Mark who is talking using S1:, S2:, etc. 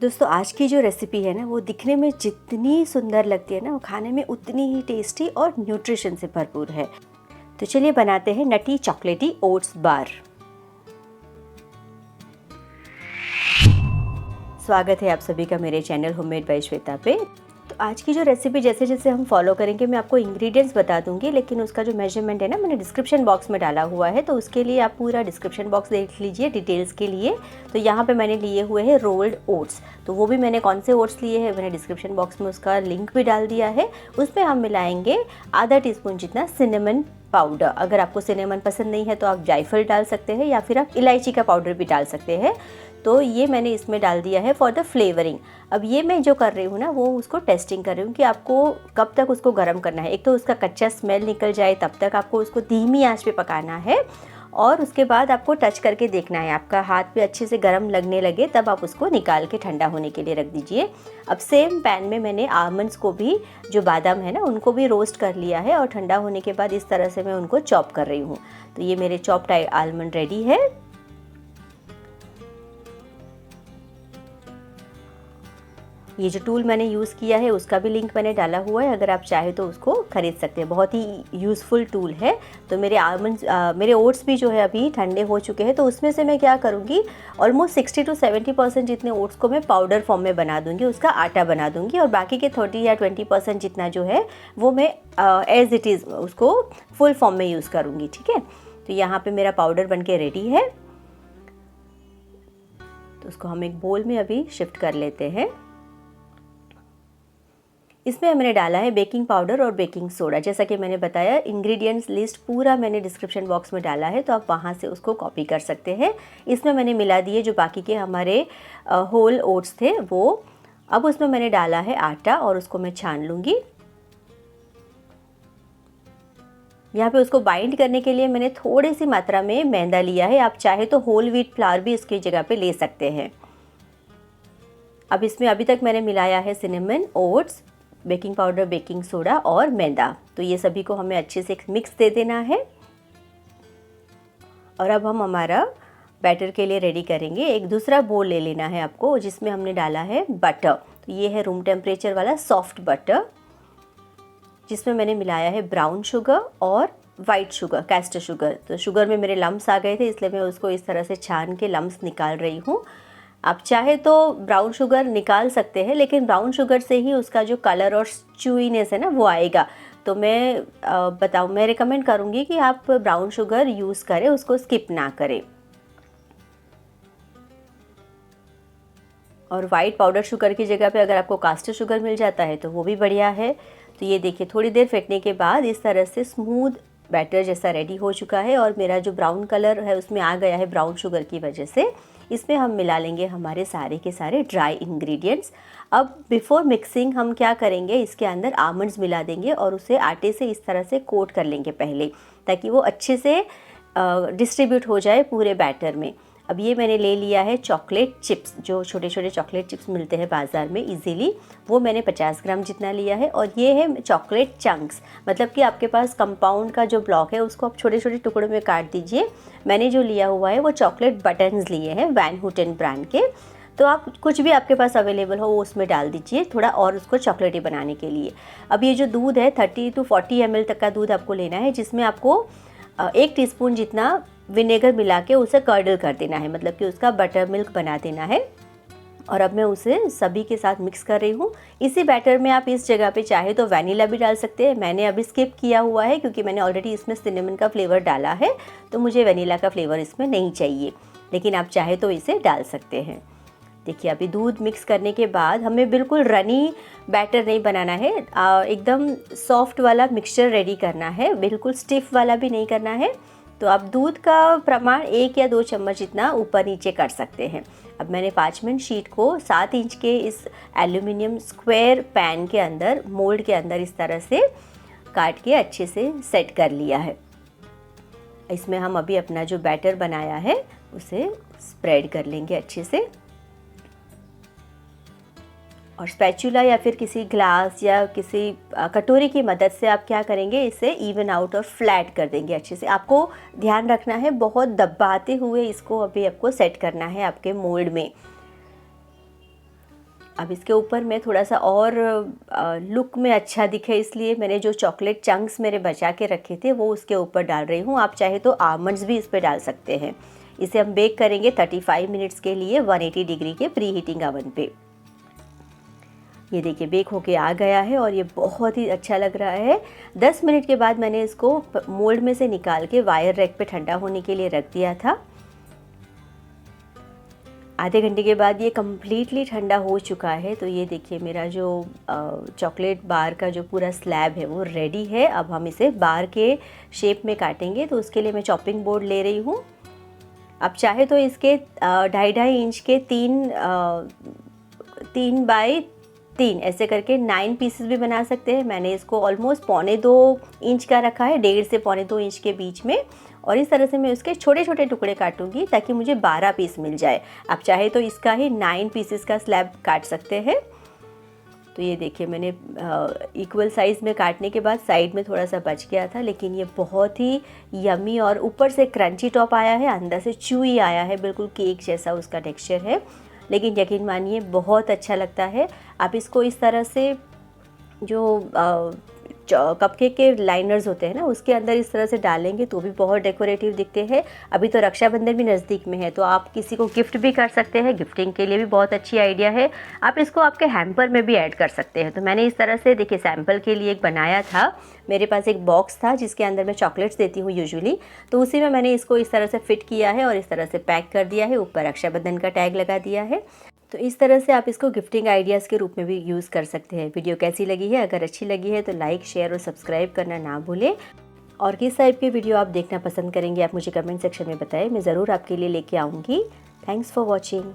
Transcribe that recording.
S1: दोस्तों आज की जो रेसिपी है ना वो दिखने में जितनी सुंदर लगती है ना वो खाने में उतनी ही टेस्टी और न्यूट्रिशन से भरपूर है। तो चलिए बनाते हैं नटी चॉकलेटी ओट्स बार। स्वागत है आप सभी का मेरे चैनल होममेड बाय श्वेता पे। तो आज की जो रेसिपी जैसे जैसे हम फॉलो करेंगे मैं आपको इंग्रेडिएंट्स बता दूंगी, लेकिन उसका जो मेजरमेंट है ना मैंने डिस्क्रिप्शन बॉक्स में डाला हुआ है, तो उसके लिए आप पूरा डिस्क्रिप्शन बॉक्स देख लीजिए डिटेल्स के लिए। तो यहाँ पे मैंने लिए हुए हैं रोल्ड ओट्स, तो वो भी मैंने कौन से ओट्स लिए हैं मैंने डिस्क्रिप्शन बॉक्स में उसका लिंक भी डाल दिया है। उसमें हम मिलाएंगे आधा टीस्पून जितना सिनेमन पाउडर। अगर आपको सिनेमन पसंद नहीं है तो आप जायफल डाल सकते हैं या फिर आप इलायची का पाउडर भी डाल सकते हैं। तो ये मैंने इसमें डाल दिया है फॉर द फ्लेवरिंग। अब ये मैं जो कर रही हूँ ना वो उसको टेस्टिंग कर रही हूँ कि आपको कब तक उसको गर्म करना है। एक तो उसका कच्चा स्मेल निकल जाए तब तक आपको उसको धीमी आंच पे पकाना है, और उसके बाद आपको टच करके देखना है, आपका हाथ पे अच्छे से गर्म लगने लगे तब आप उसको निकाल के ठंडा होने के लिए रख दीजिए। अब सेम पैन में मैंने आलमंड्स को भी, जो बादाम है ना उनको भी रोस्ट कर लिया है, और ठंडा होने के बाद इस तरह से मैं उनको चॉप कर रही हूँ। तो ये मेरे चॉप्ड आलमंड रेडी है। ये जो टूल मैंने यूज़ किया है उसका भी लिंक मैंने डाला हुआ है, अगर आप चाहे तो उसको खरीद सकते हैं, बहुत ही यूज़फुल टूल है। तो मेरे मेरे ओट्स भी जो है अभी ठंडे हो चुके हैं, तो उसमें से मैं क्या करूँगी ऑलमोस्ट 60 to 70% जितने ओट्स को मैं पाउडर फॉर्म में बना दूँगी, उसका आटा बना दूँगी, और बाकी के 30 या 20% जितना जो है वो मैं एज इट इज़ उसको फुल फॉर्म में यूज़ करूँगी। ठीक है, तो यहाँ पर मेरा पाउडर बन के रेडी है। तो उसको हम एक बोल में अभी शिफ्ट कर लेते हैं। इसमें मैंने डाला है बेकिंग पाउडर और बेकिंग सोडा। जैसा कि मैंने बताया इंग्रेडिएंट्स लिस्ट पूरा मैंने डिस्क्रिप्शन बॉक्स में डाला है, तो आप वहाँ से उसको कॉपी कर सकते हैं। इसमें मैंने मिला दिए जो बाकी के हमारे होल ओट्स थे वो। अब उसमें मैंने डाला है आटा और उसको मैं छान लूँगी। यहाँ पे उसको बाइंड करने के लिए मैंने थोड़ी सी मात्रा में मैदा लिया है, आप चाहे तो होल व्हीट फ्लावर भी इसकी जगह पे ले सकते हैं। अब इसमें अभी तक मैंने मिलाया है cinnamon, oats, baking powder, baking soda और मैदा। तो ये सभी को हमें अच्छे से मिक्स दे देना है। और अब हम हमारा बैटर के लिए रेडी करेंगे। एक दूसरा बोल ले लेना है आपको जिसमें हमने डाला है बटर। तो ये है रूम टेम्परेचर वाला सॉफ्ट बटर, जिसमें मैंने मिलाया है ब्राउन शुगर और वाइट शुगर, कैस्टर शुगर। तो शुगर में मेरे लम्स आ गए थे, इसलिए मैं उसको इस तरह से छान के लम्स निकाल रही हूँ। आप चाहे तो ब्राउन शुगर निकाल सकते हैं, लेकिन ब्राउन शुगर से ही उसका जो कलर और च्यूइनेस है ना वो आएगा। तो मैं रिकमेंड करूँगी कि आप ब्राउन शुगर यूज़ करें, उसको स्किप ना करें। और वाइट पाउडर शुगर की जगह पे अगर आपको कास्टर शुगर मिल जाता है तो वो भी बढ़िया है। तो ये देखिए थोड़ी देर फेंटने के बाद इस तरह से स्मूथ बैटर जैसा रेडी हो चुका है, और मेरा जो ब्राउन कलर है उसमें आ गया है ब्राउन शुगर की वजह से। इसमें हम मिला लेंगे हमारे सारे के सारे ड्राई इंग्रेडिएंट्स। अब बिफोर मिक्सिंग हम क्या करेंगे, इसके अंदर आमंड्स मिला देंगे और उसे आटे से इस तरह से कोट कर लेंगे पहले, ताकि वो अच्छे से डिस्ट्रीब्यूट हो जाए पूरे बैटर में। अब ये मैंने ले लिया है चॉकलेट चिप्स, जो छोटे छोटे चॉकलेट चिप्स मिलते हैं बाज़ार में इजीली, वो मैंने 50 ग्राम जितना लिया है। और ये है चॉकलेट चंक्स, मतलब कि आपके पास कंपाउंड का जो ब्लॉक है उसको आप छोटे छोटे टुकड़ों में काट दीजिए। मैंने जो लिया हुआ है वो चॉकलेट बटन्स लिए हैं वैन हुटेन ब्रांड के। तो आप कुछ भी आपके पास अवेलेबल हो वो उसमें डाल दीजिए थोड़ा, और उसको चॉकलेटी बनाने के लिए। अब ये जो दूध है 30 to 40 ml तक का दूध आपको लेना है, जिसमें आपको 1 टीस्पून जितना विनेगर मिला के उसे कर्डल कर देना है, मतलब कि उसका बटर मिल्क बना देना है। और अब मैं उसे सभी के साथ मिक्स कर रही हूँ। इसी बैटर में आप इस जगह पे चाहे तो वैनिला भी डाल सकते हैं, मैंने अभी स्किप किया हुआ है क्योंकि मैंने ऑलरेडी इसमें सिनेमन का फ्लेवर डाला है, तो मुझे वैनिला का फ्लेवर इसमें नहीं चाहिए, लेकिन आप चाहे तो इसे डाल सकते हैं। देखिए अभी दूध मिक्स करने के बाद हमें बिल्कुल रनी बैटर नहीं बनाना है, एकदम सॉफ्ट वाला मिक्सचर रेडी करना है, बिल्कुल स्टिफ वाला भी नहीं करना है। तो आप दूध का प्रमाण 1 या 2 चम्मच जितना ऊपर नीचे कर सकते हैं। अब मैंने 5 मिनट शीट को 7 इंच के इस एल्यूमिनियम स्क्वायर पैन के अंदर, मोल्ड के अंदर इस तरह से काट के अच्छे से सेट कर लिया है। इसमें हम अभी अपना जो बैटर बनाया है उसे स्प्रेड कर लेंगे अच्छे से, और स्पैचुला या फिर किसी ग्लास या किसी कटोरी की मदद से आप क्या करेंगे, इसे इवन आउट और फ्लैट कर देंगे अच्छे से। आपको ध्यान रखना है बहुत दबाते हुए इसको अभी आपको सेट करना है आपके मोल्ड में। अब इसके ऊपर मैं थोड़ा सा और लुक में अच्छा दिखे इसलिए मैंने जो चॉकलेट चंक्स मेरे बचा के रखे थे वो उसके ऊपर डाल रही हूँ। आप चाहे तो आलमंड्स भी इस पर डाल सकते हैं। इसे हम बेक करेंगे 35 मिनट्स के लिए 180 डिग्री के प्री हीटिंग अवन पे। ये देखिए बेक होके आ गया है और ये बहुत ही अच्छा लग रहा है। 10 मिनट के बाद मैंने इसको मोल्ड में से निकाल के वायर रैक पे ठंडा होने के लिए रख दिया था। आधे घंटे के बाद ये कम्प्लीटली ठंडा हो चुका है। तो ये देखिए मेरा जो चॉकलेट बार का जो पूरा स्लैब है वो रेडी है। अब हम इसे बार के शेप में काटेंगे, तो उसके लिए मैं चॉपिंग बोर्ड ले रही हूँ। आप चाहे तो इसके 2.5 इंच के 3 बाई 3 ऐसे करके 9 पीसेस भी बना सकते हैं। मैंने इसको ऑलमोस्ट 1.25 इंच का रखा है, 1.5 से 1.25 इंच के बीच में। और इस तरह से मैं उसके छोटे छोटे टुकड़े काटूंगी ताकि मुझे 12 पीस मिल जाए। आप चाहे तो इसका ही 9 पीसेस का स्लैब काट सकते हैं। तो ये देखिए मैंने इक्वल साइज़ में काटने के बाद साइड में थोड़ा सा बच गया था, लेकिन ये बहुत ही यमी और ऊपर से क्रंची टॉप आया है, अंदर से च्यूई आया है, बिल्कुल केक जैसा उसका टेक्सचर है। लेकिन यकीन मानिए बहुत अच्छा लगता है। आप इसको इस तरह से जो कपकेक के लाइनर्स होते हैं ना उसके अंदर इस तरह से डालेंगे तो भी बहुत डेकोरेटिव दिखते हैं। अभी तो रक्षाबंधन भी नज़दीक में है, तो आप किसी को गिफ्ट भी कर सकते हैं। गिफ्टिंग के लिए भी बहुत अच्छी आइडिया है। आप इसको आपके हैम्पर में भी ऐड कर सकते हैं। तो मैंने इस तरह से देखिए सैम्पल के लिए एक बनाया था। मेरे पास एक बॉक्स था जिसके अंदर मैं चॉकलेट्स देती हूँ यूजुअली, तो उसी में मैंने इसको इस तरह से फिट किया है और इस तरह से पैक कर दिया है। ऊपर रक्षाबंधन का टैग लगा दिया है। तो इस तरह से आप इसको गिफ्टिंग आइडियाज़ के रूप में भी यूज़ कर सकते हैं। वीडियो कैसी लगी है? अगर अच्छी लगी है तो लाइक, शेयर और सब्सक्राइब करना ना भूलें। और किस टाइप की वीडियो आप देखना पसंद करेंगे आप मुझे कमेंट सेक्शन में बताएं, मैं ज़रूर आपके लिए लेके आऊँगी। Thanks for watching.